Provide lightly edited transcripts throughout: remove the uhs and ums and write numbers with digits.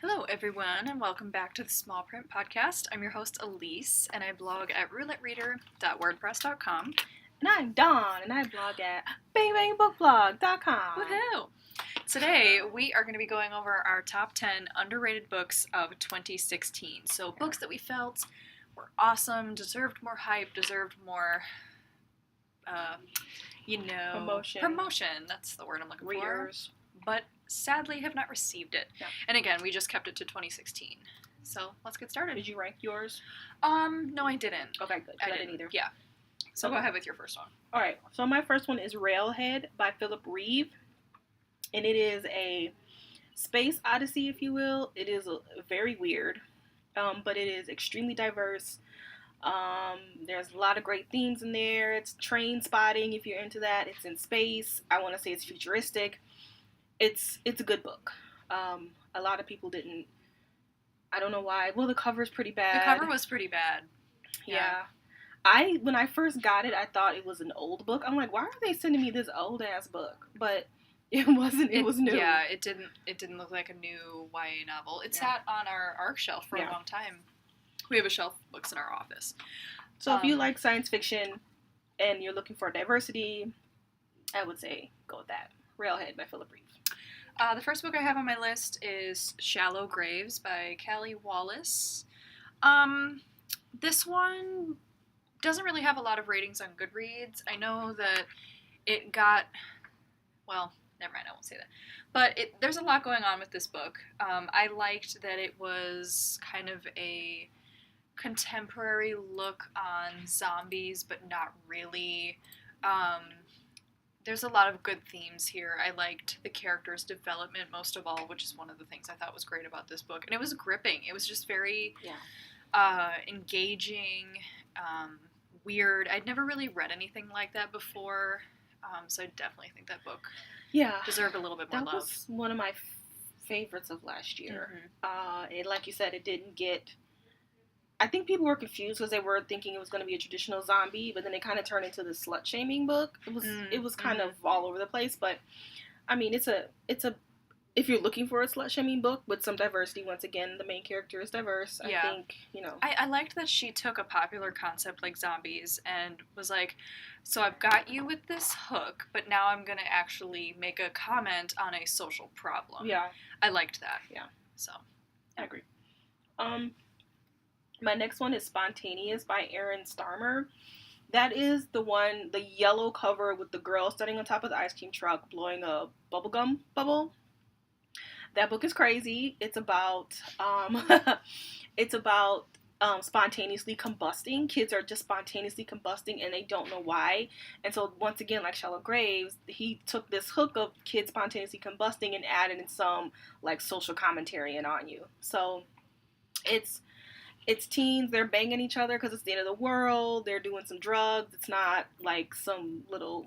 Hello, everyone, and welcome back to the Small Print Podcast. I'm your host, Elise, and I blog at roulettereader.wordpress.com. And I'm Dawn, and I blog at bangbangbookblog.com. Woohoo! Today, we are going to be going over our top 10 underrated books of 2016. So, books that we felt were awesome, deserved more hype, deserved more, promotion. That's the word I'm looking Readers. for. But sadly have not received it. Yeah. And again, we just kept it to 2016. So, let's get started. Did you rank yours? No, I didn't. Okay, good. I didn't either. Yeah. So Okay. Go ahead with your first one. Alright, so my first one is Railhead by Philip Reeve. And it is a space odyssey, if you will. It is very weird, but it is extremely diverse. There's a lot of great themes in there. It's train spotting, if you're into that. It's in space. I want to say it's futuristic. It's a good book. A lot of people didn't. I don't know why. Well, the cover's pretty bad. The cover was pretty bad. Yeah. When I first got it, I thought it was an old book. I'm like, why are they sending me this old ass book? But it wasn't. It was new. Yeah, it didn't look like a new YA novel. It sat on our ARC shelf for a long time. We have a shelf of books in our office. So if you like science fiction and you're looking for diversity, I would say go with that. Railhead by Philip Reeve. The first book I have on my list is Shallow Graves by Callie Wallace. This one doesn't really have a lot of ratings on Goodreads. I know that it got, well, never mind, I won't say that. But there's a lot going on with this book. I liked that it was kind of a contemporary look on zombies, but not really. There's a lot of good themes here. I liked the character's development most of all, which is one of the things I thought was great about this book. And it was gripping. It was just very engaging, weird. I'd never really read anything like that before, so I definitely think that book deserved a little bit more love. That was one of my favorites of last year. And like you said, it didn't get... I think people were confused because they were thinking it was going to be a traditional zombie, but then it kind of turned into the slut-shaming book. It was kind of all over the place, but I mean, it's a if you're looking for a slut-shaming book with some diversity, once again, the main character is diverse. I think, I liked that she took a popular concept like zombies and was like, so I've got you with this hook, but now I'm going to actually make a comment on a social problem. Yeah. I liked that. Yeah. So, I agree. My next one is Spontaneous by Erin Starmer. That is the yellow cover with the girl standing on top of the ice cream truck blowing a bubblegum bubble. That book is crazy. It's about spontaneously combusting. Kids are just spontaneously combusting and they don't know why. And so once again, like Shallow Graves, he took this hook of kids spontaneously combusting and added in some like social commentary on you. So it's teens, they're banging each other because it's the end of the world, they're doing some drugs. It's not like some little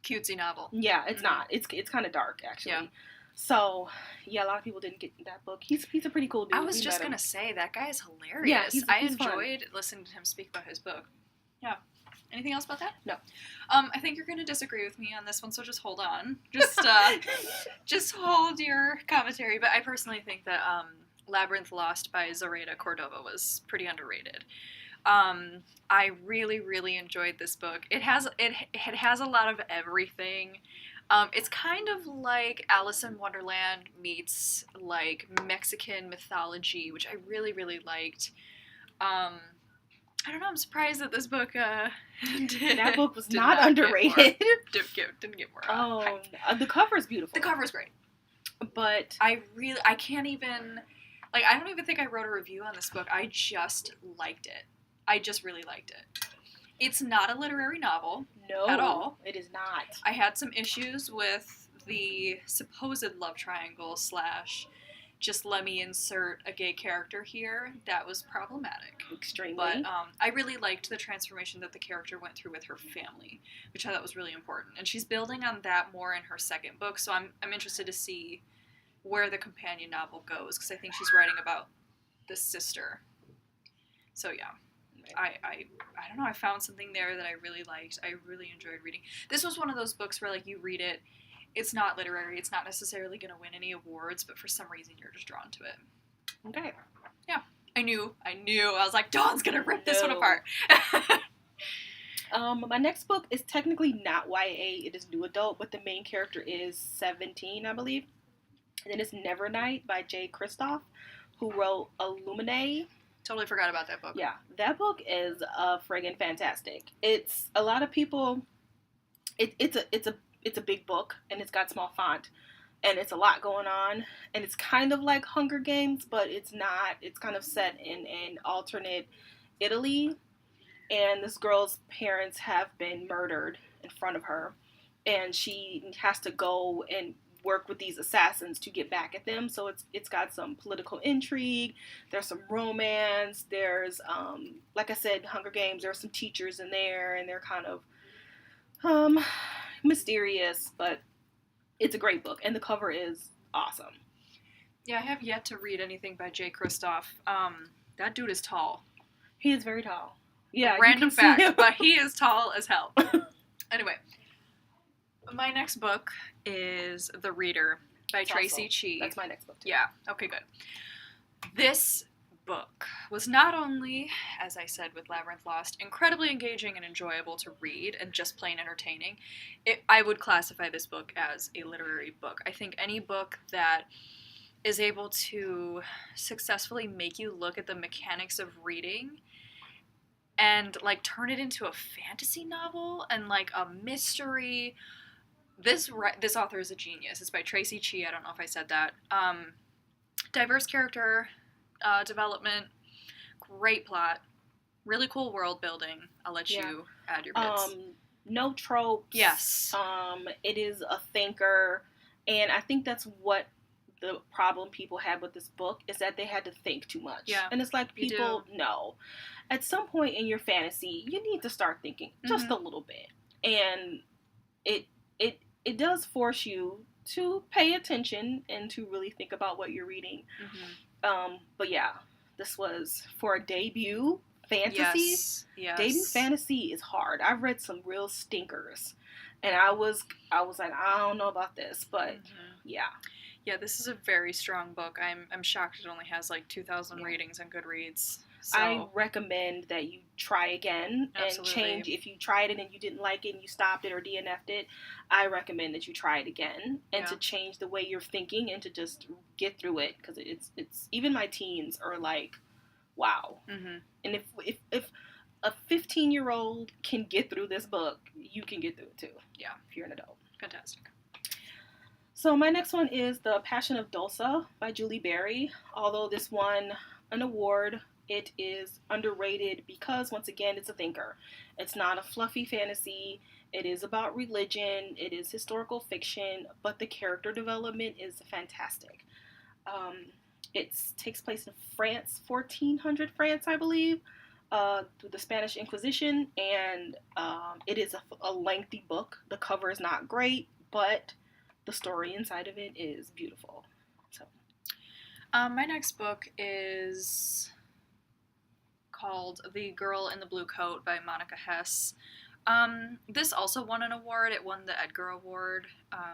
cutesy novel. Yeah, it's not. It's kind of dark, actually. Yeah. So, a lot of people didn't get that book. He's a pretty cool dude. I was just going to say, that guy is hilarious. Yeah, I enjoyed fun. Listening to him speak about his book. Yeah. Anything else about that? No. I think you're going to disagree with me on this one, so just hold on. Just hold your commentary. But I personally think that Labyrinth Lost by Zoraida Cordova was pretty underrated. I really, really enjoyed this book. It has a lot of everything. It's kind of like Alice in Wonderland meets like Mexican mythology, which I really, really liked. I don't know. I'm surprised that this book that book was not underrated. Didn't get more. The cover's beautiful. The cover's great, but I can't even. Like, I don't even think I wrote a review on this book. I just liked it. I just really liked it. It's not a literary novel. No. At all. It is not. I had some issues with the supposed love triangle / just let me insert a gay character here. That was problematic. Extremely. But I really liked the transformation that the character went through with her family, which I thought was really important. And she's building on that more in her second book, so I'm interested to see where the companion novel goes, because I think she's writing about the sister. So yeah, I don't know, I found something there that I really liked. I really enjoyed reading. This was one of those books where like you read it it's not literary. It's not necessarily going to win any awards, but for some reason you're just drawn to it. Okay. Yeah. I knew. I was like, Dawn's going to rip this one apart. My next book is technically not YA. It is new adult, but the main character is 17, I believe. And then it's Nevernight by Jay Kristoff, who wrote Illuminae. Totally forgot about that book. Yeah, that book is friggin' fantastic. It's a lot of people. It's a big book, and it's got small font, and it's a lot going on, and it's kind of like Hunger Games, but it's not. It's kind of set in an alternate Italy, and this girl's parents have been murdered in front of her, and she has to go and work with these assassins to get back at them. So it's got some political intrigue, there's some romance, there's like I said, Hunger Games, there's some teachers in there, and they're kind of mysterious, but it's a great book, and the cover is awesome. Yeah, I have yet to read anything by Jay Kristoff. That dude is tall. He is very tall. Yeah, random fact, but he is tall as hell. Anyway, my next book is The Reader by Tracy Chee. That's my next book too. Yeah, okay, good. This book was not only, as I said with Labyrinth Lost, incredibly engaging and enjoyable to read and just plain entertaining. I would classify this book as a literary book. I think any book that is able to successfully make you look at the mechanics of reading and like turn it into a fantasy novel and like a mystery. This author is a genius. It's by Tracy Chee. I don't know if I said that. Diverse character development, great plot, really cool world building. I'll let you add your bits. No tropes. Yes. It is a thinker, and I think that's what the problem people had with this book is that they had to think too much. Yeah. And it's like people know. At some point in your fantasy, you need to start thinking just a little bit. And it does force you to pay attention and to really think about what you're reading. But yeah, this was for a debut fantasy. Yes. Debut fantasy is hard. I've read some real stinkers, and I was like, I don't know about this, but yeah. Yeah, this is a very strong book. I'm shocked it only has like 2,000 ratings on Goodreads. So. I recommend that you try again and change. If you tried it and you didn't like it and you stopped it or DNF'd it, I recommend that you try it again and to change the way you're thinking and to just get through it, because it's even my teens are like, wow. And if a 15-year-old can get through this book, you can get through it too. Yeah, if you're an adult. Fantastic. So my next one is The Passion of Dulce by Julie Berry. Although this won an award, it is underrated because, once again, it's a thinker. It's not a fluffy fantasy. It is about religion. It is historical fiction, but the character development is fantastic. It takes place in France, 1400 France, I believe, through the Spanish Inquisition, and it is a lengthy book. The cover is not great, but the story inside of it is beautiful. So, my next book is called The Girl in the Blue Coat by Monica Hess. This also won an award. It won the Edgar Award,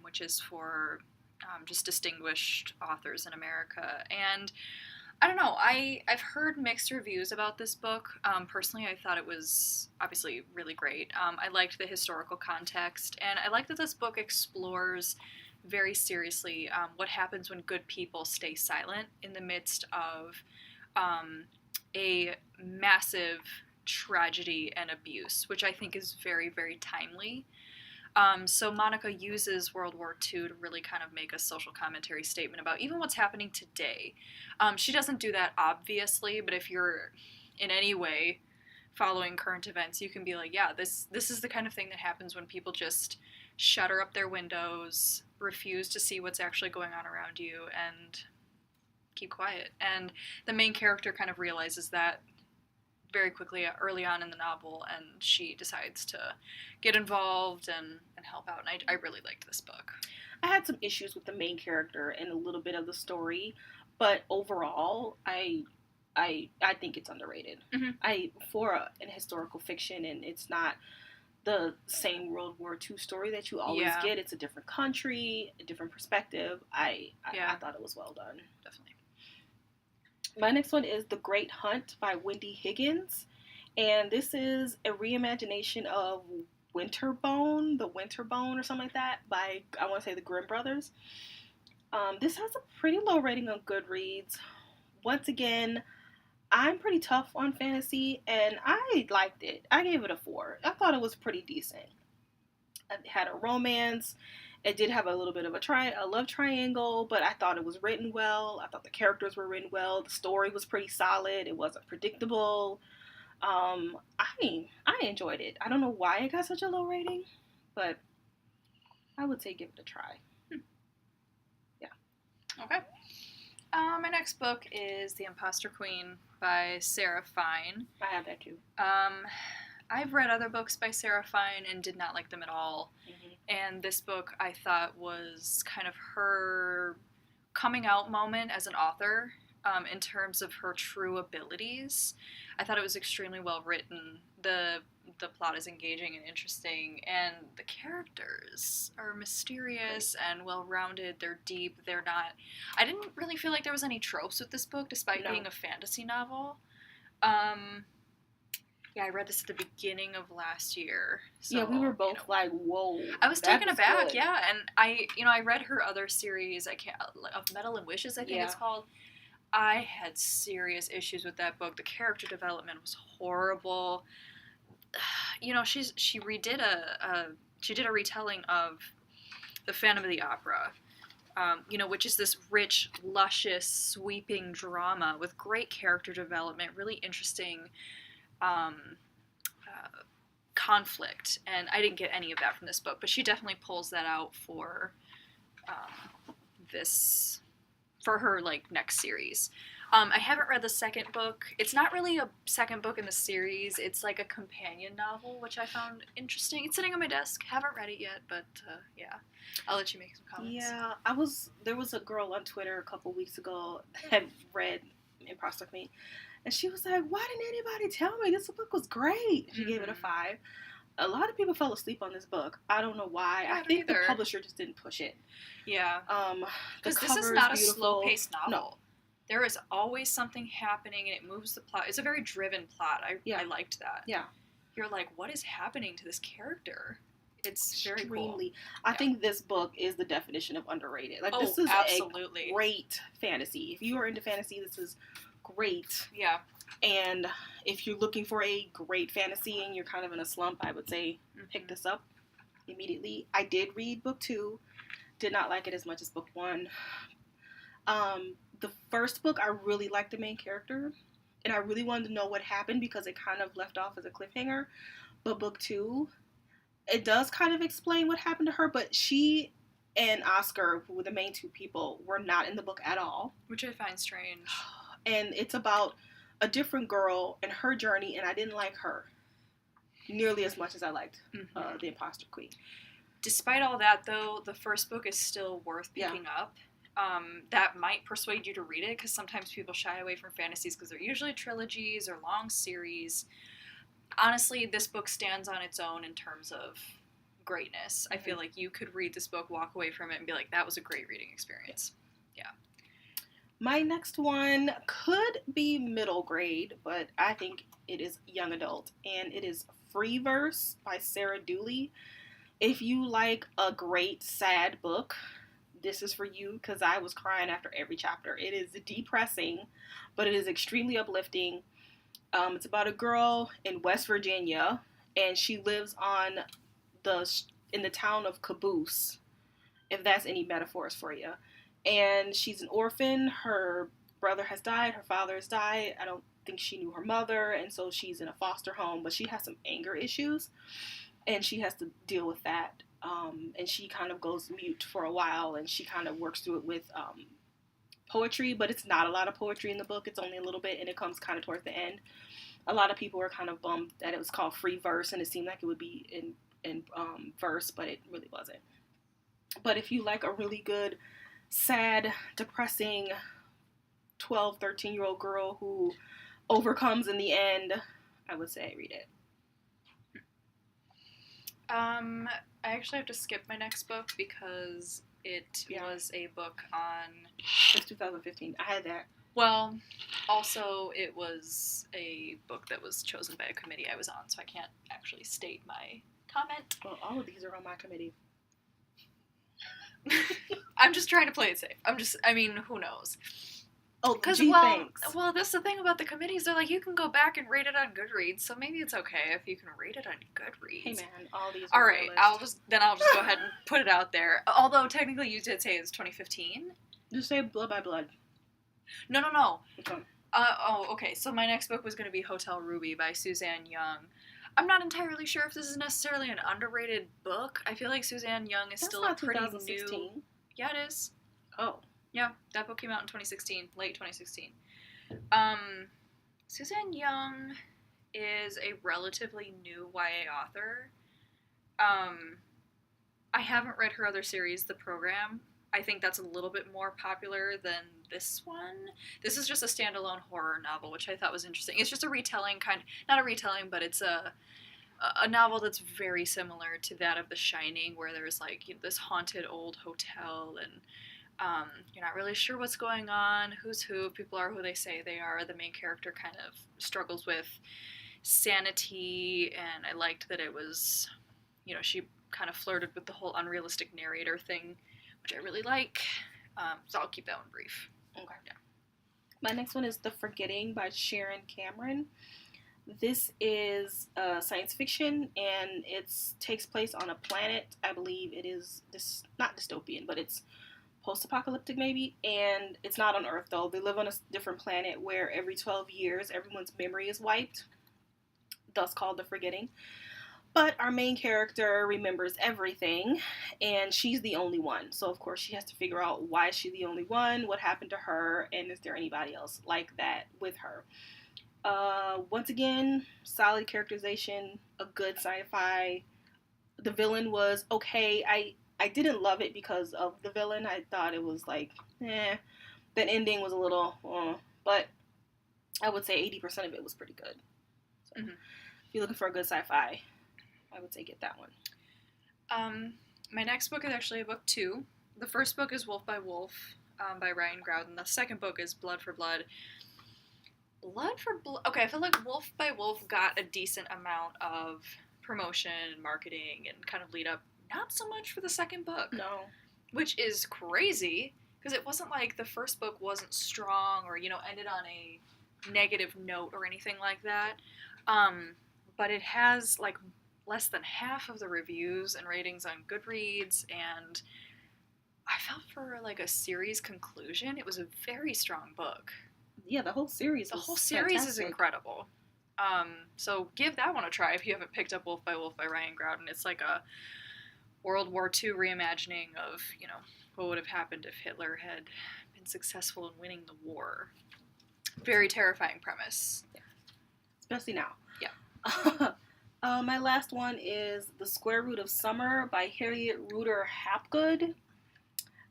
which is for just distinguished authors in America. And I don't know, I've heard mixed reviews about this book. Personally, I thought it was obviously really great. I liked the historical context, and I like that this book explores very seriously what happens when good people stay silent in the midst of a massive tragedy and abuse, which I think is very, very timely. So Monica uses World War II to really kind of make a social commentary statement about even what's happening today. She doesn't do that obviously, but if you're in any way following current events, you can be like, yeah, this is the kind of thing that happens when people just shutter up their windows, refuse to see what's actually going on around you, and keep quiet. And the main character kind of realizes that very quickly early on in the novel, and she decides to get involved and help out. And I really liked this book. I had some issues with the main character and a little bit of the story, but overall, I think it's underrated. For an historical fiction, and it's not the same World War II story that you always get. It's a different country, a different perspective. I thought it was well done. Definitely. My next one is The Great Hunt by Wendy Higgins. And this is a reimagination of Winterbone, The Winterbone or something like that, by, I want to say, the Grimm brothers. This has a pretty low rating on Goodreads. Once again, I'm pretty tough on fantasy, and I liked it. I gave it a 4. I thought it was pretty decent. It had a romance. It did have a little bit of a love triangle, but I thought it was written well. I thought the characters were written well. The story was pretty solid. It wasn't predictable. I enjoyed it. I don't know why it got such a low rating, but I would say give it a try. Yeah. Okay. My next book is The Imposter Queen by Sarah Fine. I have that too. I've read other books by Sarah Fine and did not like them at all. Mm-hmm. And this book I thought was kind of her coming out moment as an author in terms of her true abilities. I thought it was extremely well written. The plot is engaging and interesting, and the characters are mysterious and well-rounded. They're deep. They're not... I didn't really feel like there was any tropes with this book, despite being a fantasy novel. Yeah, I read this at the beginning of last year. So, yeah, we were both like, whoa. I was taken aback, good. Yeah. And I read her other series, of Metal and Wishes, I think it's called. I had serious issues with that book. The character development was horrible. She did a retelling of The Phantom of the Opera, which is this rich, luscious, sweeping drama with great character development, really interesting conflict, and I didn't get any of that from this book, but she definitely pulls that out for her next series. I haven't read the second book. It's not really a second book in the series. It's like a companion novel, which I found interesting. It's sitting on my desk. Haven't read it yet, but yeah. I'll let you make some comments. Yeah, there was a girl on Twitter a couple weeks ago that had read Imposter Queen, and she was like, why didn't anybody tell me this book was great? She gave it a 5. A lot of people fell asleep on this book. I don't know why. I think the publisher just didn't push it. Yeah. Because this is not a slow-paced novel. No. There is always something happening, and it moves the plot. It's a very driven plot. I liked that. Yeah. You're like, what is happening to this character? It's very cool. I think this book is the definition of underrated. This is absolutely a great fantasy. If you are into fantasy, this is great. Yeah. And if you're looking for a great fantasy and you're kind of in a slump, I would say pick this up immediately. I did read book 2. Did not like it as much as book 1. The first book, I really liked the main character, and I really wanted to know what happened because it kind of left off as a cliffhanger. But book 2, it does kind of explain what happened to her, but she and Oscar, who were the main 2 people, were not in the book at all. Which I find strange. And it's about a different girl and her journey, and I didn't like her nearly as much as I liked The Imposter Queen. Despite all that, though, the first book is still worth picking up. That might persuade you to read it, because sometimes people shy away from fantasies because they're usually trilogies or long series. Honestly, this book stands on its own in terms of greatness. I feel like you could read this book, walk away from it, and be like, that was a great reading experience. Yeah. My next one could be middle grade, but I think it is young adult, and it is Free Verse by Sarah Dooley. If you like a great sad book, this is for you, because I was crying after every chapter. It is depressing, but it is extremely uplifting. It's about a girl in West Virginia, and she lives in the town of Caboose, if that's any metaphors for you. And she's an orphan. Her brother has died. Her father has died. I don't think she knew her mother, and so she's in a foster home, but she has some anger issues, and she has to deal with that. And she kind of goes mute for a while, and she kind of works through it with poetry, but it's not a lot of poetry in the book. It's only a little bit, and it comes kind of towards the end. A lot of people were kind of bummed that it was called Free Verse, and it seemed like it would be in verse, but it really wasn't. But if you like a really good, sad, depressing 12, 13-year-old girl who overcomes in the end, I would say read it. I actually have to skip my next book because it was a book on... It's 2015. I had that. Well, also it was a book that was chosen by a committee I was on, so I can't actually state my comment. Well, all of these are on my committee. I'm just trying to play it safe. Who knows? Oh, because thanks. Well, that's the thing about the committees. They're like, you can go back and rate it on Goodreads, so maybe it's okay if you can rate it on Goodreads. Hey man, all these. All right, I'll just go ahead and put it out there. Although technically, you did say it's 2015. Just say Blood by Blood. No. Which one? Okay. So my next book was going to be Hotel Ruby by Suzanne Young. I'm not entirely sure if this is necessarily an underrated book. I feel like Suzanne Young is still a pretty 2016. new. Yeah, it is. Oh. Yeah, that book came out in 2016, late 2016. Suzanne Young is a relatively new YA author. I haven't read her other series, The Program. I think that's a little bit more popular than this one. This is just a standalone horror novel, which I thought was interesting. It's just a retelling not a retelling, but it's a novel that's very similar to that of The Shining, where there's like this haunted old hotel and you're not really sure what's going on, who's who, people are who they say they are. The main character kind of struggles with sanity, and I liked that it was, she kind of flirted with the whole unrealistic narrator thing, which I really like. So I'll keep that one brief. Okay. Yeah. My next one is The Forgetting by Sharon Cameron. This is science fiction, and it takes place on a planet. I believe it is not dystopian, but it's post-apocalyptic maybe, and it's not on Earth though. They live on a different planet where every 12 years everyone's memory is wiped, thus called The Forgetting. But our main character remembers everything, and she's the only one. So of course she has to figure out why she's the only one, what happened to her, and is there anybody else like that with her. Once again, solid characterization, a good sci-fi. The villain was okay. I didn't love it because of the villain. I thought it was like, That ending was a little, but I would say 80% of it was pretty good. So, If you're looking for a good sci-fi, I would say get that one. My next book is actually a book 2. The first book is Wolf by Wolf by Ryan Groudon. The second book is Blood for Blood. Blood for Blood. Okay, I feel like Wolf by Wolf got a decent amount of promotion and marketing and kind of lead up. Not so much for the second book. No. Which is crazy, because it wasn't like the first book wasn't strong or, ended on a negative note or anything like that. But it has, like, less than half of the reviews and ratings on Goodreads, and I felt for, like, a series conclusion, it was a very strong book. Yeah, the whole series is incredible. So give that one a try if you haven't picked up Wolf by Ryan Groudon. It's like a World War II reimagining of, what would have happened if Hitler had been successful in winning the war. Very terrifying premise. Yeah. Especially now. Yeah. My last one is The Square Root of Summer by Harriet Ruder Hapgood.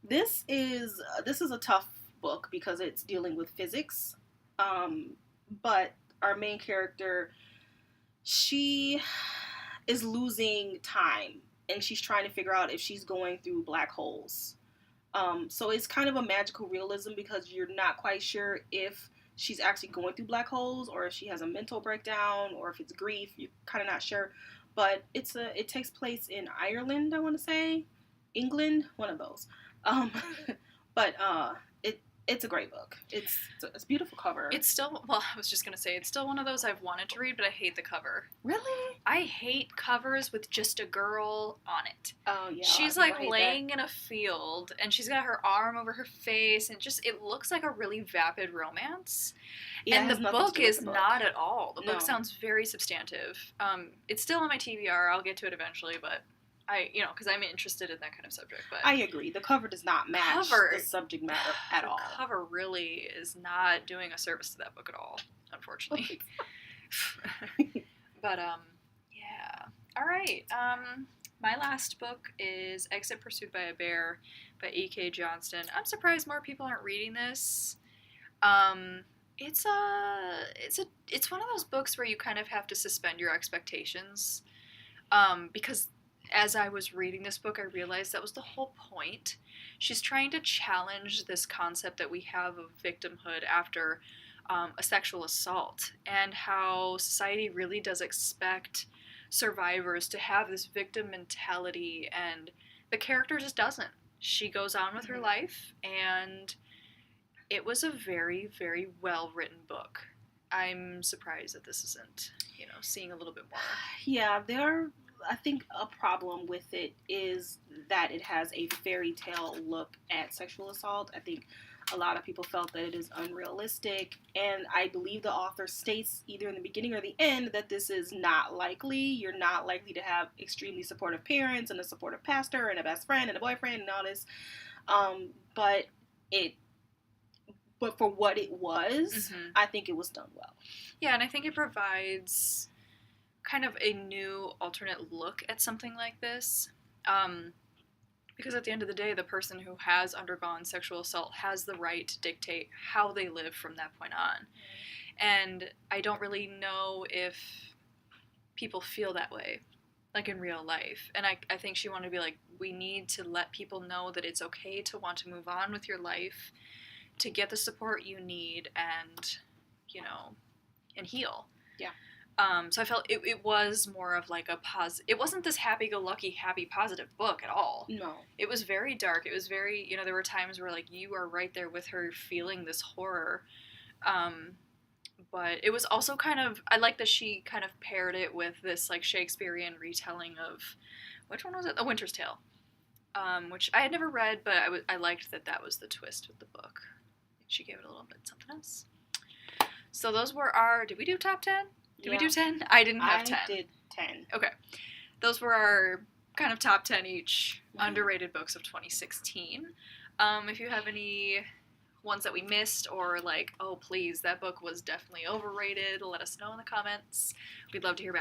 This is a tough book because it's dealing with physics. But our main character, she is losing time. And she's trying to figure out if she's going through black holes. So it's kind of a magical realism because you're not quite sure if she's actually going through black holes or if she has a mental breakdown or if it's grief. You're kind of not sure. But it takes place in Ireland, I want to say. England, one of those. But it's a great book. It's a beautiful cover. It's still, I was just going to say, it's still one of those I've wanted to read, but I hate the cover. Really? I hate covers with just a girl on it. Oh, yeah. She's like laying in a field, and she's got her arm over her face, and it looks like a really vapid romance. Yeah, and the book is not at all. The book sounds very substantive. It's still on my TBR. I'll get to it eventually, but because I'm interested in that kind of subject. But I agree. The cover does not match the subject matter at all. The cover really is not doing a service to that book at all, unfortunately. But, yeah. All right. My last book is Exit Pursued by a Bear by E.K. Johnston. I'm surprised more people aren't reading this. It's one of those books where you kind of have to suspend your expectations. Because as I was reading this book, I realized that was the whole point. She's trying to challenge this concept that we have of victimhood after a sexual assault, and how society really does expect survivors to have this victim mentality, and the character just doesn't. She goes on with her life, and it was a very, very well written book. I'm surprised that this isn't, seeing a little bit more. Yeah, I think a problem with it is that it has a fairy tale look at sexual assault. I think a lot of people felt that it is unrealistic, and I believe the author states either in the beginning or the end that this is not likely. You're not likely to have extremely supportive parents and a supportive pastor and a best friend and a boyfriend and all this. But for what it was, I think it was done well. Yeah, and I think it provides kind of a new alternate look at something like this. Because at the end of the day, the person who has undergone sexual assault has the right to dictate how they live from that point on. And I don't really know if people feel that way, like in real life. And I think she wanted to be like, we need to let people know that it's okay to want to move on with your life, to get the support you need, and, and heal. Yeah. So I felt it was more of like it wasn't this happy-go-lucky, happy, positive book at all. No. It was very dark. It was very, there were times where, like, you are right there with her feeling this horror. But it was also kind of, I like that she kind of paired it with this, like, Shakespearean retelling of, which one was it? A Winter's Tale. Which I had never read, but I liked that was the twist with the book. She gave it a little bit something else. So those were did we do top 10? Did we do 10? I didn't have 10. I did 10. Okay. Those were our kind of top 10 each underrated books of 2016. If you have any ones that we missed, or like, oh, please, that book was definitely overrated, let us know in the comments. We'd love to hear back.